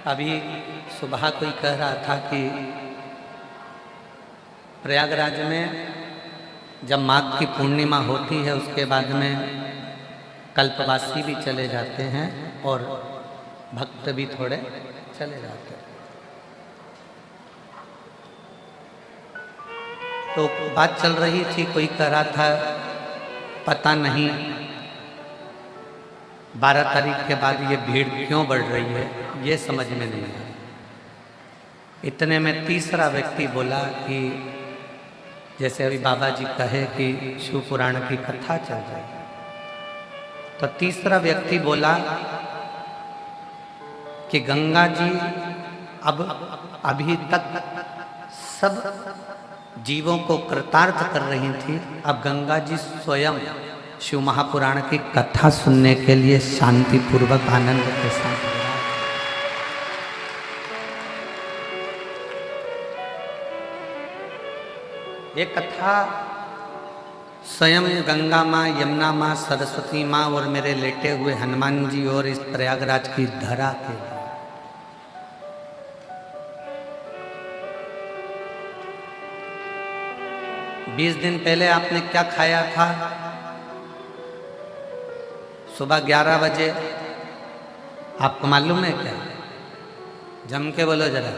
अभी सुबह कोई कह रहा था कि प्रयागराज में जब माघ की पूर्णिमा होती है उसके बाद में कल्पवासी भी चले जाते हैं और भक्त भी थोड़े चले जाते हैं। तो बात चल रही थी, कोई कह रहा था पता नहीं 12 तारीख के बाद ये भीड़ क्यों बढ़ रही है, ये समझ में नहीं आया। इतने में तीसरा व्यक्ति बोला कि जैसे अभी बाबा जी कहे कि शिव पुराण की कथा चल रही है, तो तीसरा व्यक्ति बोला कि गंगा जी अब अभी तक सब जीवों को कृतार्थ कर रही थी, अब गंगा जी स्वयं शिव महापुराण की कथा सुनने के लिए शांतिपूर्वक आनंद के साथ ये कथा स्वयं गंगा माँ, यमुना माँ, सरस्वती माँ और मेरे लेटे हुए हनुमान जी और इस प्रयागराज की धरा के लिए। बीस दिन पहले आपने क्या खाया था? सुबह 11 बजे, आपको मालूम है क्या? जम के बोलो जरा।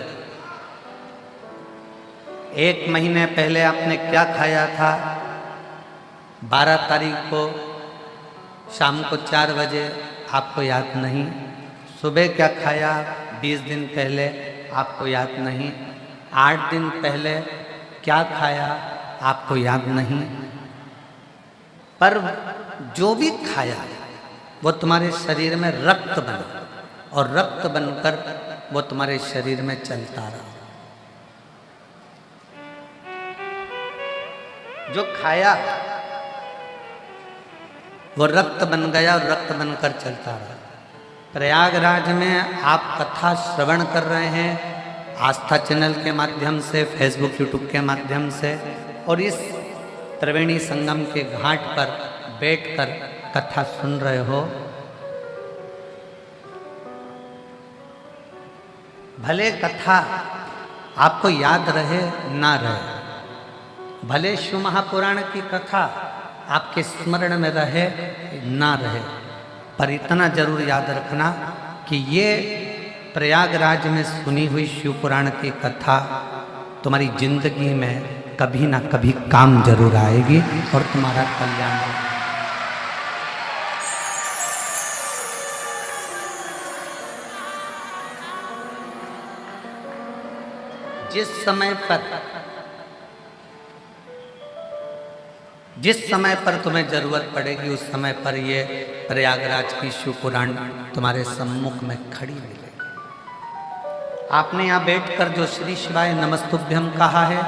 1 महीने पहले आपने क्या खाया था? 12 तारीख को शाम को 4 बजे, आपको याद नहीं। सुबह क्या खाया 20 दिन पहले, आपको याद नहीं। 8 दिन पहले क्या खाया, आपको याद नहीं। पर जो भी खाया वो तुम्हारे शरीर में रक्त बना और रक्त बनकर वो तुम्हारे शरीर में चलता रहा। जो खाया वो रक्त बन गया और रक्त बनकर चलता रहा। प्रयागराज में आप कथा श्रवण कर रहे हैं आस्था चैनल के माध्यम से, फेसबुक यूट्यूब के माध्यम से, और इस त्रिवेणी संगम के घाट पर बैठकर कथा सुन रहे हो। भले कथा आपको याद रहे ना रहे, भले शिव महापुराण की कथा आपके स्मरण में रहे ना रहे, पर इतना जरूर याद रखना कि ये प्रयागराज में सुनी हुई शिव पुराण की कथा तुम्हारी जिंदगी में कभी ना कभी काम जरूर आएगी और तुम्हारा कल्याण होगा। जिस समय पर तुम्हें जरूरत पड़ेगी उस समय पर ये प्रयागराज की शिव पुराण तुम्हारे सम्मुख में खड़ी मिलेगी। आपने यहाँ बैठकर जो श्री शिवाय नमस्तुभ्यम कहा है,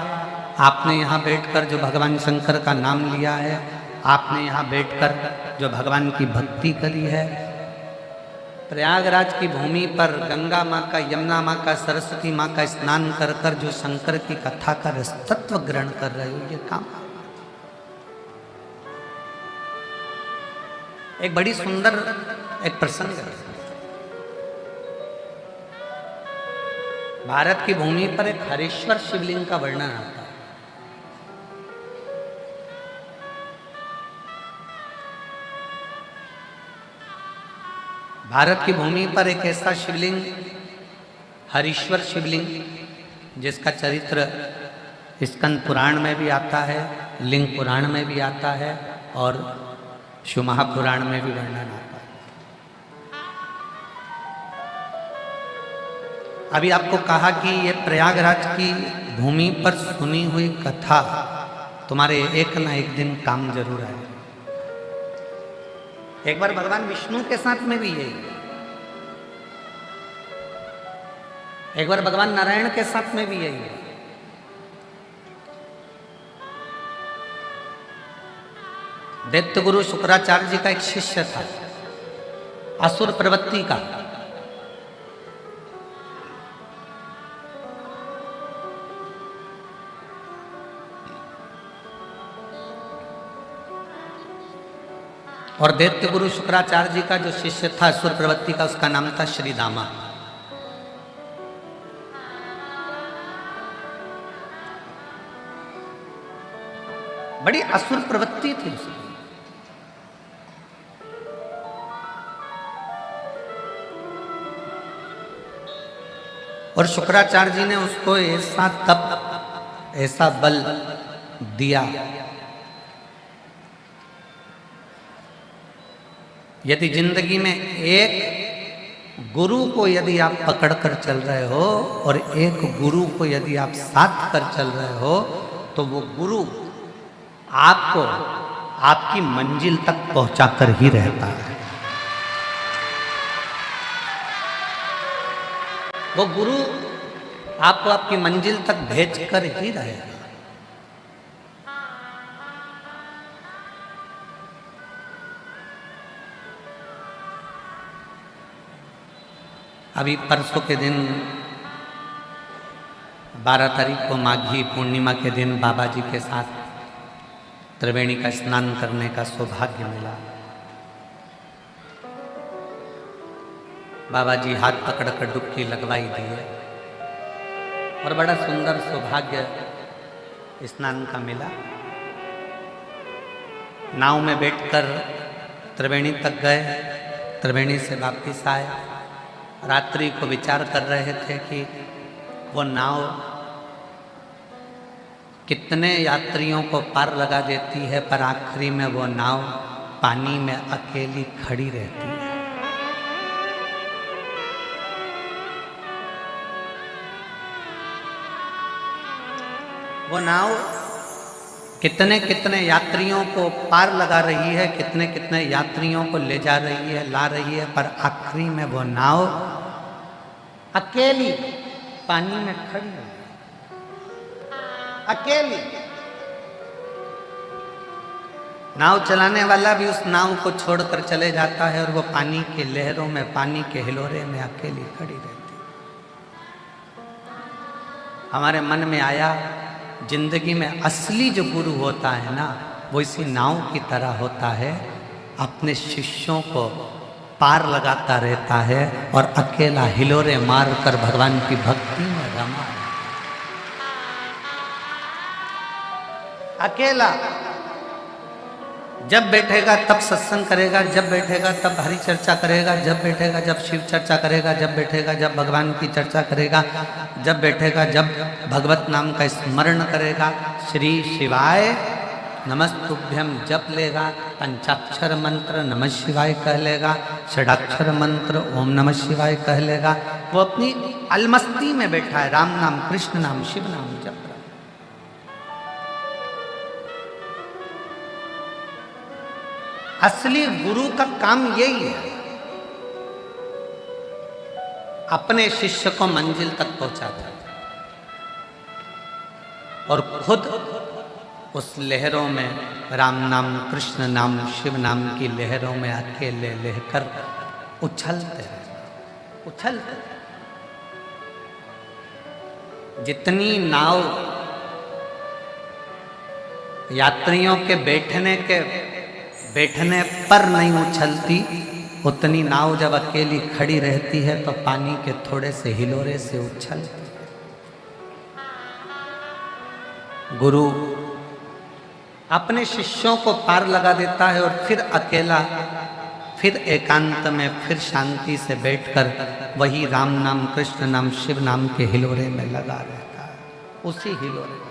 आपने यहाँ बैठकर जो भगवान शंकर का नाम लिया है, आपने यहाँ बैठकर जो भगवान की भक्ति करी है, प्रयागराज की भूमि पर गंगा माँ का, यमुना माँ का, सरस्वती माँ का स्नान कर कर जो शंकर की कथा का रसतत्व ग्रहण कर रहे हो, ये काम। एक बड़ी सुंदर एक प्रसंग है। भारत की भूमि पर एक हरेश्वर शिवलिंग का वर्णन आता है। भारत की भूमि पर एक ऐसा शिवलिंग, हरीश्वर शिवलिंग, जिसका चरित्र स्कंद पुराण में भी आता है, लिंग पुराण में भी आता है और शिव महापुराण में भी वर्णन आता है। अभी आपको कहा कि ये प्रयागराज की भूमि पर सुनी हुई कथा तुम्हारे एक ना एक दिन काम जरूर आए। एक बार भगवान विष्णु के साथ में भी यही, एक बार भगवान नारायण के साथ में भी यही। दैत्य गुरु शुक्राचार्य जी का एक शिष्य था, असुर प्रवृत्ति का। और दैत्य गुरु शुक्राचार्य जी का जो शिष्य था असुर प्रवृत्ति का, उसका नाम था श्री दामा। बड़ी असुर प्रवृत्ति थी उसकी। और शुक्राचार्य जी ने उसको ऐसा तप, ऐसा बल दिया, यदि जिंदगी में एक गुरु को यदि आप पकड़ कर चल रहे हो और एक गुरु को यदि आप साथ कर चल रहे हो, तो वो गुरु आपको आपकी मंजिल तक पहुंचा कर ही रहता है। वो गुरु आपको आपकी मंजिल तक भेज कर ही रहेगा। अभी परसों के दिन 12 तारीख को माघी पूर्णिमा के दिन बाबा जी के साथ त्रिवेणी का स्नान करने का सौभाग्य मिला। बाबा जी हाथ पकड़कर डुबकी लगवाई दिए और बड़ा सुंदर सौभाग्य स्नान का मिला। नाव में बैठकर त्रिवेणी तक गए, त्रिवेणी से वापस आए। रात्रि को विचार कर रहे थे कि वो नाव कितने यात्रियों को पार लगा देती है, पर आखिरी में वो नाव पानी में अकेली खड़ी रहती है। वो नाव कितने कितने यात्रियों को पार लगा रही है, कितने कितने यात्रियों को ले जा रही है, ला रही है, पर आखिरी में वो नाव अकेली पानी में खड़ी है, अकेली। नाव चलाने वाला भी उस नाव को छोड़कर चले जाता है और वो पानी की लहरों में, पानी के हिलोरे में अकेली खड़ी रहती है। हमारे मन में आया, जिंदगी में असली जो गुरु होता है ना, वो इसी नाव की तरह होता है, अपने शिष्यों को पार लगाता रहता है और अकेला हिलोरे मारकर भगवान की भक्ति में रमा है। अकेला जब बैठेगा तब सत्संग करेगा, जब बैठेगा तब हरि चर्चा करेगा, जब बैठेगा जब शिव चर्चा करेगा, जब बैठेगा जब भगवान की चर्चा करेगा, जब बैठेगा जब भगवत नाम का स्मरण करेगा, श्री शिवाय नमस्तुभ्यम जप लेगा, पंचाक्षर मंत्र नमः शिवाय कह लेगा, षडाक्षर मंत्र ओम नमः शिवाय कह लेगा। वो अपनी अलमस्ती में बैठा है, राम नाम, कृष्ण नाम, शिव नाम जप रहा है। असली गुरु का काम यही है, अपने शिष्य को मंजिल तक पहुंचाता है और खुद उस लहरों में, राम नाम, कृष्ण नाम, शिव नाम की लहरों में अकेले लहकर उछलते हैं, उछलते। जितनी नाव यात्रियों के बैठने पर नहीं उछलती, उतनी नाव जब अकेली खड़ी रहती है तो पानी के थोड़े से हिलोरे से उछलती है। गुरु अपने शिष्यों को पार लगा देता है और फिर अकेला, फिर एकांत में, फिर शांति से बैठकर वही राम नाम, कृष्ण नाम, शिव नाम के हिलोरे में लगा रहता है, उसी हिलोरे में,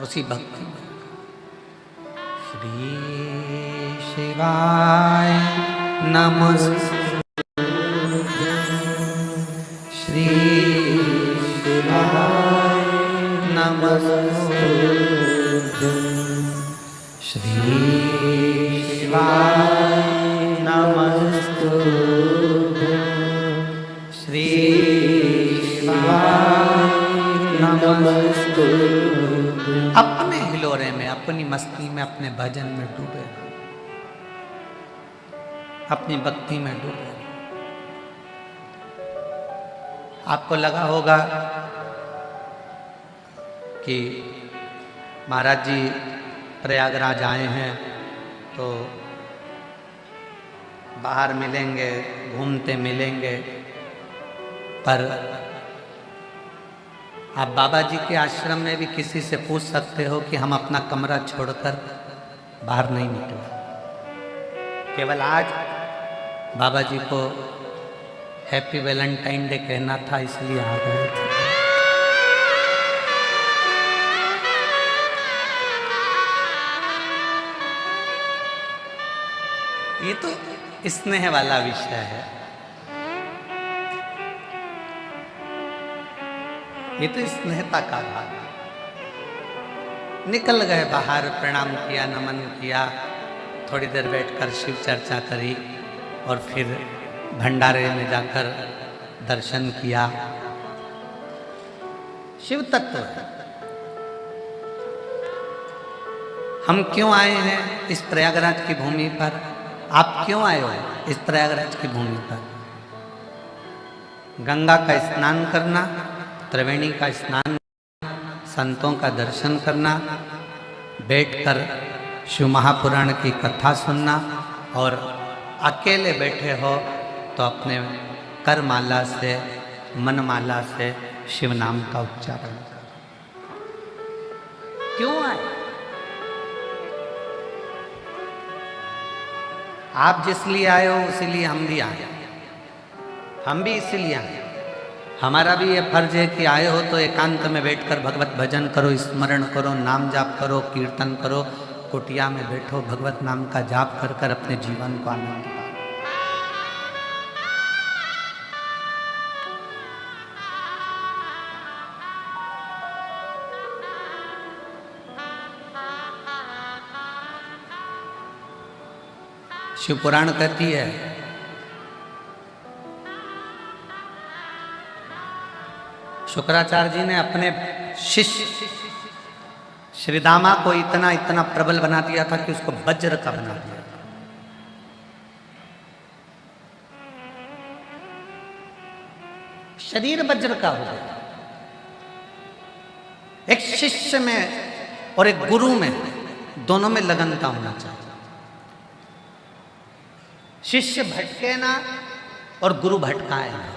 उसी भक्ति में। श्री शिवाय नमस्तुभ्यं, श्री शिवाय नमस्तुभ्यं, श्री शिवाय नमस्तुभ्यं, श्री शिवाय नमस्तुभ्यं। अपने हिलोरे में, अपनी मस्ती में, अपने भजन में डूबे, अपनी भक्ति में डूबे। आपको लगा होगा कि महाराज जी प्रयागराज आए हैं तो बाहर मिलेंगे, घूमते मिलेंगे, पर आप बाबा जी के आश्रम में भी किसी से पूछ सकते हो कि हम अपना कमरा छोड़कर बाहर नहीं निकले। केवल आज बाबा जी को हैप्पी वैलेंटाइन डे कहना था, इसलिए आ गए थे। ये तो स्नेह वाला विषय है, ये तो स्नेहता का भाग। निकल गए बाहर, प्रणाम किया, नमन किया, थोड़ी देर बैठकर शिव चर्चा करी और फिर भंडारे में जाकर दर्शन किया। शिव तत्व है। हम क्यों आए हैं इस प्रयागराज की भूमि पर? आप क्यों आए हो इस प्रयागराज की भूमि पर? गंगा का स्नान करना, त्रिवेणी का स्नान, संतों का दर्शन करना, बैठकर शिव महापुराण की कथा सुनना, और अकेले बैठे हो तो अपने करमाला से, मनमाला से शिव नाम का उच्चारण करो। क्यों आए? आप जिस लिए आए हो उसीलिए हम भी आए, हम भी इसीलिए आए। हमारा भी ये फर्ज है कि आए हो तो एकांत में बैठकर भगवत भजन करो, स्मरण करो, नाम जाप करो, कीर्तन करो, कुटिया में बैठो, भगवत नाम का जाप कर कर अपने जीवन को आनंद पाओ। शिव पुराण कहती है, शुक्राचार्य जी ने अपने शिष्य श्रीदामा को इतना इतना प्रबल बना दिया था कि उसको वज्र का बना दिया। शरीर वज्र का हो गया। एक शिष्य में और एक गुरु में, दोनों में लगनता होना चाहिए। शिष्य भटके ना और गुरु भटकाए ना।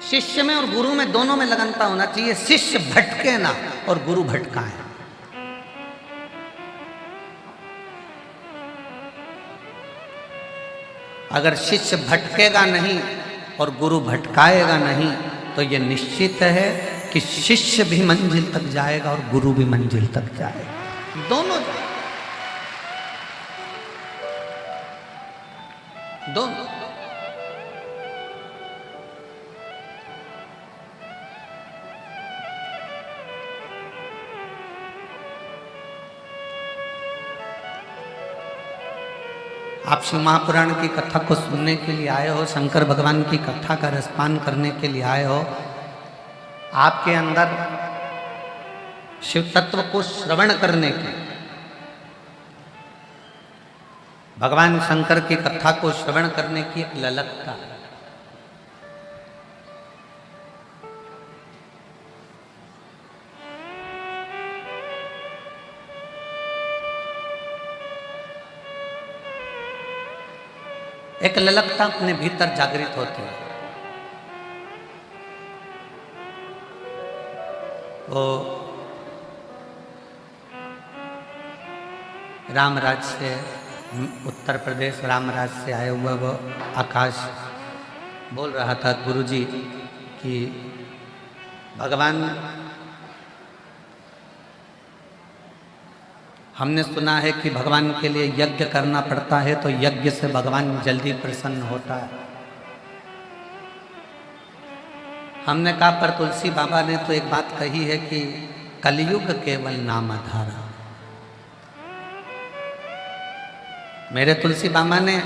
शिष्य में और गुरु में दोनों में लगनता होना चाहिए। शिष्य भटके ना और गुरु भटकाए। अगर शिष्य भटकेगा नहीं और गुरु भटकाएगा नहीं तो यह निश्चित है कि शिष्य भी मंजिल तक जाएगा और गुरु भी मंजिल तक जाएगा। दोनों दोनों। आप शिव महापुराण की कथा को सुनने के लिए आए हो, शंकर भगवान की कथा का रसपान करने के लिए आए हो। आपके अंदर शिव तत्व को श्रवण करने की, भगवान शंकर की कथा को श्रवण करने की एक ललकता है। एक ललकता अपने भीतर जागृत होती है। वो रामराज से, उत्तर प्रदेश रामराज से आया हुआ वो आकाश बोल रहा था गुरुजी कि भगवान, हमने सुना है कि भगवान के लिए यज्ञ करना पड़ता है तो यज्ञ से भगवान जल्दी प्रसन्न होता है। हमने कहा पर तुलसी बाबा ने तो एक बात कही है कि कलयुग केवल नाम आधारा। मेरे तुलसी बाबा ने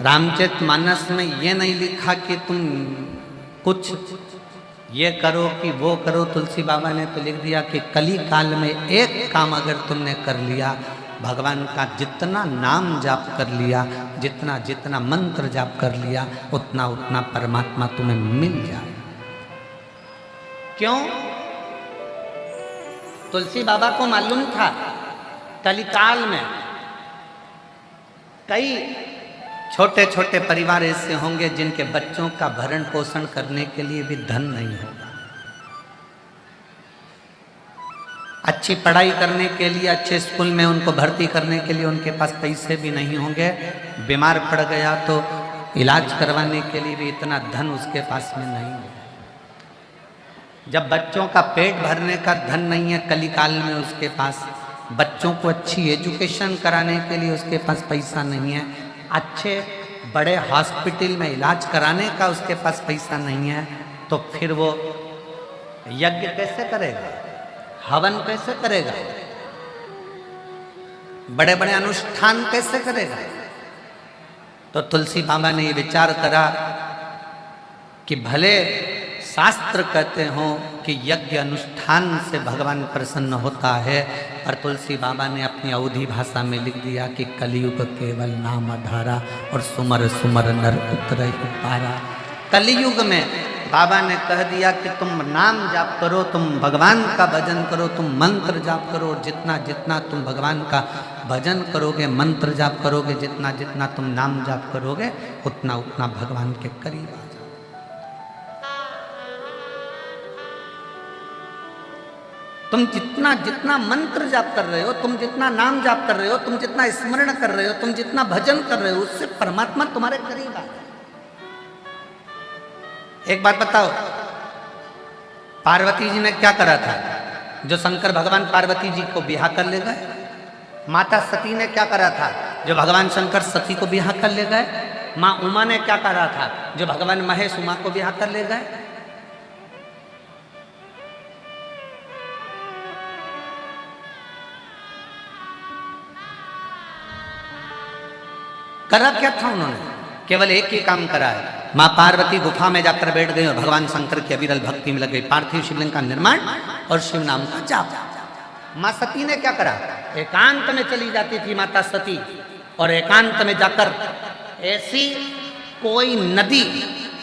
रामचरितमानस में ये नहीं लिखा कि तुम कुछ ये करो कि वो करो। तुलसी बाबा ने तो लिख दिया कि कली काल में एक काम अगर तुमने कर लिया, भगवान का जितना नाम जाप कर लिया, जितना जितना मंत्र जाप कर लिया, उतना उतना परमात्मा तुम्हें मिल जाए। क्यों? तुलसी बाबा को मालूम था कलिकाल में कई छोटे छोटे परिवार ऐसे होंगे जिनके बच्चों का भरण पोषण करने के लिए भी धन नहीं होगा। अच्छी पढ़ाई करने के लिए, अच्छे स्कूल में उनको भर्ती करने के लिए उनके पास पैसे भी नहीं होंगे। बीमार पड़ गया तो इलाज करवाने के लिए भी इतना धन उसके पास में नहीं है। जब बच्चों का पेट भरने का धन नहीं है कलिकाल में उसके पास, बच्चों को अच्छी एजुकेशन कराने के लिए उसके पास पैसा नहीं है, अच्छे बड़े हॉस्पिटल में इलाज कराने का उसके पास पैसा नहीं है, तो फिर वो यज्ञ कैसे करेगा, हवन कैसे करेगा, बड़े बड़े अनुष्ठान कैसे करेगा। तो तुलसी बाबा ने ये विचार करा कि भले शास्त्र कहते हो कि यज्ञ अनुष्ठान से भगवान प्रसन्न होता है, पर तुलसी बाबा ने अपनी अवधी भाषा में लिख दिया कि कलयुग केवल नाम धारा और सुमर सुमर नर उतरहि पारा। कलयुग में बाबा ने कह दिया कि तुम नाम जाप करो, तुम भगवान का भजन करो, तुम मंत्र जाप करो, जितना जितना तुम भगवान का भजन करोगे, मंत्र जाप करोगे, जितना जितना तुम नाम जाप करोगे, उतना उतना भगवान के करीब आ जाओ। तुम जितना जितना मंत्र जाप कर रहे हो, तुम जितना नाम जाप कर रहे हो, तुम जितना स्मरण कर रहे हो, तुम जितना भजन कर रहे हो, उससे परमात्मा तुम्हारे करीब आ जाए। एक बात बताओ, पार्वती जी ने क्या करा था जो शंकर भगवान पार्वती जी को ब्याह कर ले गए? माता सती ने क्या करा था जो भगवान शंकर सती को ब्याह कर ले गए? माँ उमा ने क्या करा था जो भगवान महेश उमा को ब्याह कर ले गए? करा क्या था उन्होंने? केवल एक ही काम करा है। माँ पार्वती गुफा में जाकर बैठ गई और भगवान शंकर की अविरल भक्ति में लग गई। पार्थिव शिवलिंग का निर्माण और शिव नाम का जाप। माँ सती ने क्या करा? एकांत में चली जाती थी माता सती, और एकांत में जाकर ऐसी कोई नदी,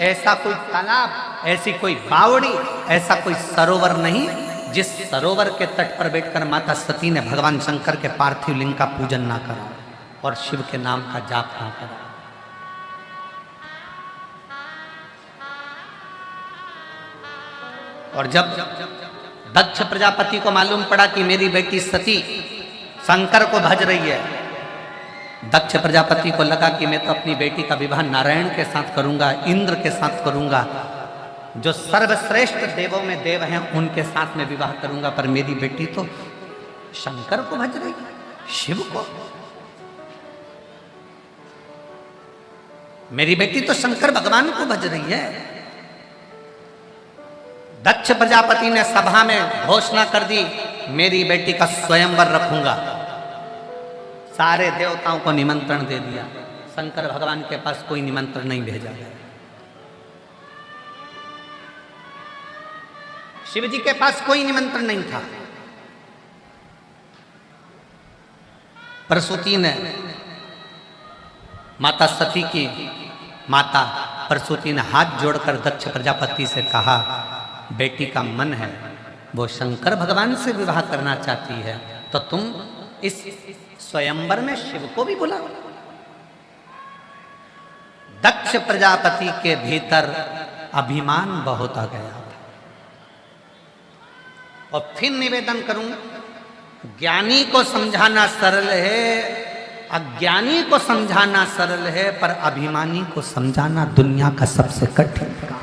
ऐसा कोई तालाब, ऐसी कोई बावड़ी, ऐसा कोई सरोवर नहीं जिस सरोवर के तट पर बैठकर माता सती ने भगवान शंकर के पार्थिव लिंग का पूजन ना करा और शिव के नाम का जाप ना करा। और जब दक्ष प्रजापति को मालूम पड़ा कि मेरी बेटी सती शंकर को भज रही है, दक्ष प्रजापति को लगा कि मैं तो अपनी बेटी का विवाह नारायण के साथ करूंगा, इंद्र के साथ करूंगा, जो सर्वश्रेष्ठ देवों में देव हैं उनके साथ में विवाह करूंगा, पर मेरी बेटी तो शंकर को भज रही है, शिव को। मेरी बेटी तो शंकर भगवान को भज रही है। दक्ष प्रजापति ने सभा में घोषणा कर दी, मेरी बेटी का स्वयंवर रखूंगा। सारे देवताओं को निमंत्रण दे दिया, शंकर भगवान के पास कोई निमंत्रण नहीं भेजा गया। शिव जी के पास कोई निमंत्रण नहीं था। प्रसूति ने, माता सती की माता प्रसूति ने हाथ जोड़कर दक्ष प्रजापति से कहा, बेटी का मन है, वो शंकर भगवान से विवाह करना चाहती है, तो तुम इस स्वयंवर में शिव को भी बुलाओ। दक्ष प्रजापति के भीतर अभिमान बहुत आ गया था। और फिर निवेदन करूंगा, ज्ञानी को समझाना सरल है, अज्ञानी को समझाना सरल है, पर अभिमानी को समझाना दुनिया का सबसे कठिन काम।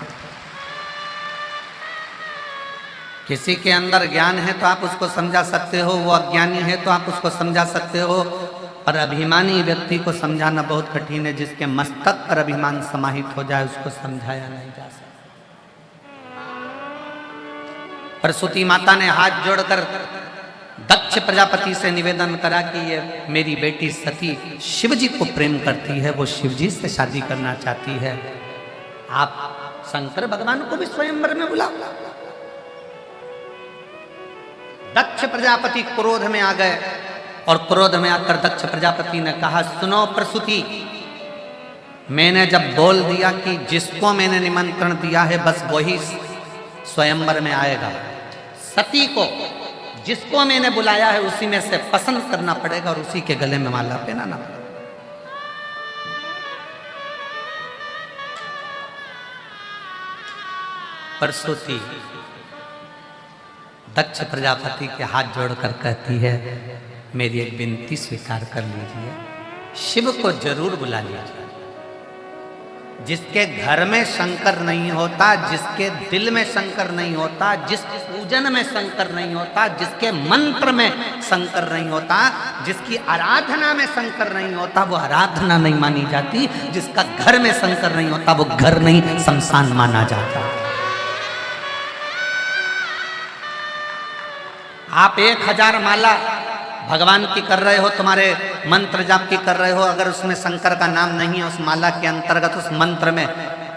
किसी के अंदर ज्ञान है तो आप उसको समझा सकते हो, वो अज्ञानी है तो आप उसको समझा सकते हो, पर अभिमानी व्यक्ति को समझाना बहुत कठिन है। जिसके मस्तक पर अभिमान समाहित हो जाए उसको समझाया नहीं जा सकता। प्रसूति माता ने हाथ जोड़कर दक्ष प्रजापति से निवेदन करा कि ये मेरी बेटी सती शिव जी को प्रेम करती है, वो शिव जी से शादी करना चाहती है, आप शंकर भगवान को भी स्वयंवर में बुलाओ। दक्ष प्रजापति क्रोध में आ गए, और क्रोध में आकर दक्ष प्रजापति ने कहा, सुनो प्रसूति, मैंने जब बोल दिया कि जिसको मैंने निमंत्रण दिया है बस वही स्वयंवर में आएगा, सती को जिसको मैंने बुलाया है उसी में से पसंद करना पड़ेगा और उसी के गले में माला पहनाना पड़ेगा। प्रसूति दक्ष प्रजापति के हाथ जोड़कर कहती है, मेरी एक विनती स्वीकार कर लीजिए, शिव को जरूर बुला लीजिए। जिसके घर में शंकर नहीं होता, जिसके दिल में शंकर नहीं होता, जिस पूजन में शंकर नहीं होता, जिसके मंत्र में शंकर नहीं होता, जिसकी आराधना में शंकर नहीं होता, वो आराधना नहीं मानी जाती। जिसका घर में शंकर नहीं होता, वो घर नहीं शमशान माना जाता। आप 1000 माला भगवान की कर रहे हो, तुम्हारे मंत्र जाप की कर रहे हो, अगर उसमें शंकर का नाम नहीं है, उस माला के अंतर्गत उस मंत्र में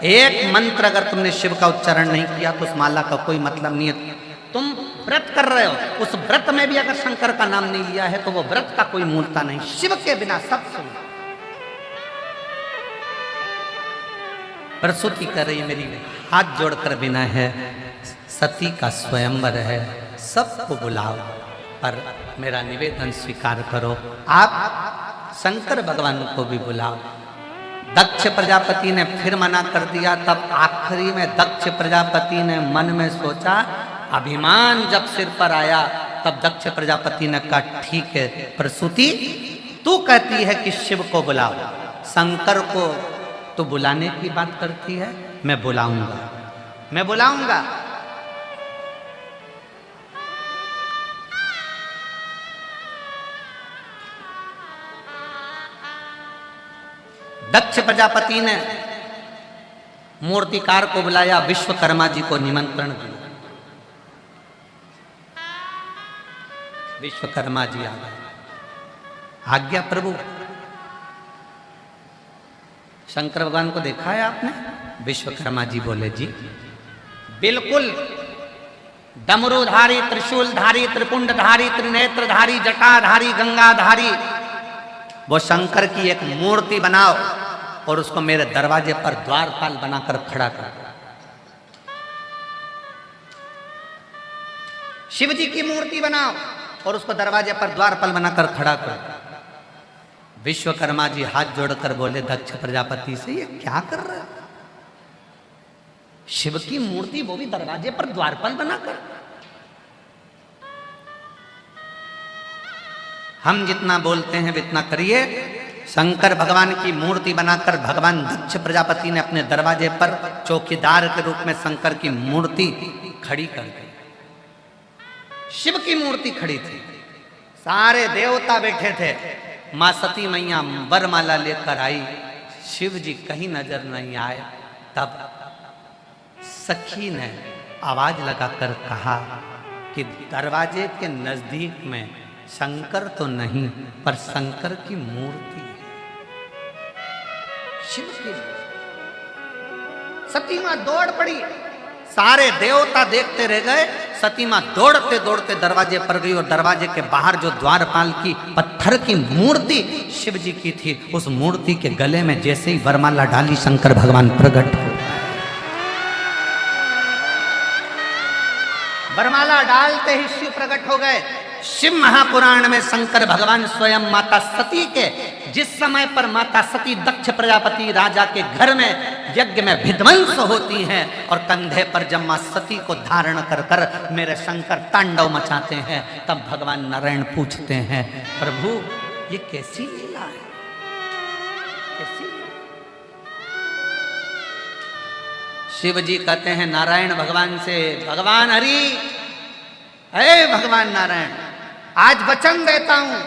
एक मंत्र अगर तुमने शिव का उच्चारण नहीं किया तो उस माला का कोई मतलब नहीं है। तुम व्रत कर रहे हो, उस व्रत में भी अगर शंकर का नाम नहीं लिया है तो वो व्रत का कोई मूलता नहीं। शिव के बिना सब सुन। प्रसूति कर रही मेरी हाथ जोड़कर बिना है, सती का स्वयंवर है, सबको बुलाओ, पर मेरा निवेदन स्वीकार करो, आप शंकर भगवान को भी बुलाओ। दक्ष प्रजापति ने फिर मना कर दिया। तब आखिरी में दक्ष प्रजापति ने मन में सोचा, अभिमान जब सिर पर आया, तब दक्ष प्रजापति ने कहा, ठीक है प्रसूति, तू कहती है कि शिव को बुलाओ, शंकर को तो बुलाने की बात करती है, मैं बुलाऊंगा, मैं बुलाऊंगा। दक्ष प्रजापति ने मूर्तिकार को बुलाया, विश्वकर्मा जी को निमंत्रण दिया। विश्वकर्मा जी आ गए। आज्ञा प्रभु। शंकर भगवान को देखा है आपने? विश्वकर्मा जी बोले, जी बिल्कुल, डमरूधारी, त्रिशूलधारी, त्रिपुंडधारी, त्रिनेत्रधारी, जटाधारी, गंगाधारी, वो शंकर की एक मूर्ति बनाओ और उसको मेरे दरवाजे पर द्वारपाल बनाकर खड़ा कर। शिव जी की मूर्ति बनाओ और उसको दरवाजे पर द्वारपाल बनाकर खड़ा कर। विश्वकर्मा जी हाथ जोड़कर बोले दक्ष प्रजापति से, ये क्या कर रहा है? शिव की मूर्ति, वो भी दरवाजे पर द्वारपाल बनाकर। हम जितना बोलते हैं इतना करिए। शंकर भगवान की मूर्ति बनाकर भगवान दक्ष प्रजापति ने अपने दरवाजे पर चौकीदार के रूप में शंकर की मूर्ति खड़ी कर दी। शिव की मूर्ति खड़ी थी, सारे देवता बैठे थे। मां सती मैया वरमाला लेकर आई, शिव जी कहीं नजर नहीं आए। तब सखी ने आवाज लगाकर कहा कि दरवाजे के नजदीक में शंकर तो नहीं, पर शंकर की मूर्ति है, शिव की। सती मां दौड़ पड़ी, सारे देवता देखते रह गए। सती मां दौड़ते दौड़ते दरवाजे पर गई और दरवाजे के बाहर जो द्वारपाल की पत्थर की मूर्ति शिव जी की थी, उस मूर्ति के गले में जैसे ही वरमाला डाली, शंकर भगवान प्रकट हो। वरमाला डालते ही शिव प्रकट हो गए। शिव महापुराण में शंकर भगवान स्वयं माता सती के, जिस समय पर माता सती दक्ष प्रजापति राजा के घर में यज्ञ में विध्वंस होती हैं और कंधे पर जब मां सती को धारण कर कर मेरे शंकर तांडव मचाते हैं, तब भगवान नारायण पूछते हैं, प्रभु ये कैसी लीला है, कैसी? शिव जी कहते हैं नारायण भगवान से, भगवान हरि, हे भगवान नारायण, आज वचन देता हूं,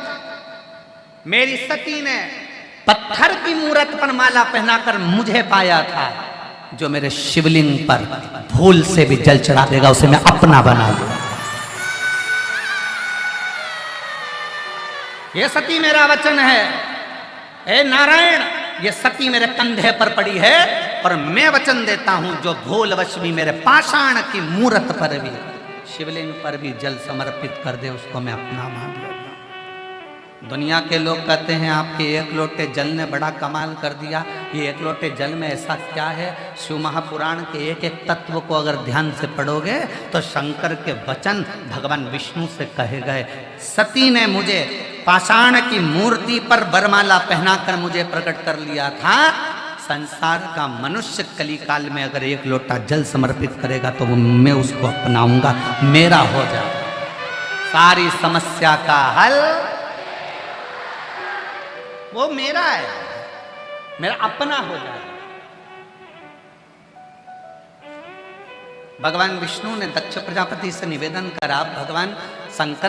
मेरी सती ने पत्थर की मूरत पर माला पहनाकर मुझे पाया था, जो मेरे शिवलिंग पर भूल से भी जल चढ़ा देगा उसे मैं अपना बना लूंगा। ये सती मेरा वचन है, हे नारायण, ये सती मेरे कंधे पर पड़ी है और मैं वचन देता हूं, जो भूलवश भी मेरे पाषाण की मूरत पर भी, शिवलिंग पर भी जल समर्पित कर दे, उसको मैं अपना मान लूंगा। दुनिया के लोग कहते हैं आपके एक लोटे जल ने बड़ा कमाल कर दिया। ये एक लोटे जल में ऐसा क्या है? शिव महापुराण के एक एक तत्व को अगर ध्यान से पढ़ोगे तो शंकर के वचन भगवान विष्णु से कहे गए। सती ने मुझे पाषाण की मूर्ति पर वरमाला पहनाकर मुझे प्रकट कर लिया था। संसार का मनुष्य कलिकाल में अगर एक लोटा जल समर्पित करेगा तो मैं उसको अपनाऊंगा, मेरा हो जाएगा, सारी समस्या का हल वो मेरा है, मेरा अपना हो जाएगा। भगवान विष्णु ने दक्ष प्रजापति से निवेदन करा, भगवान शंकर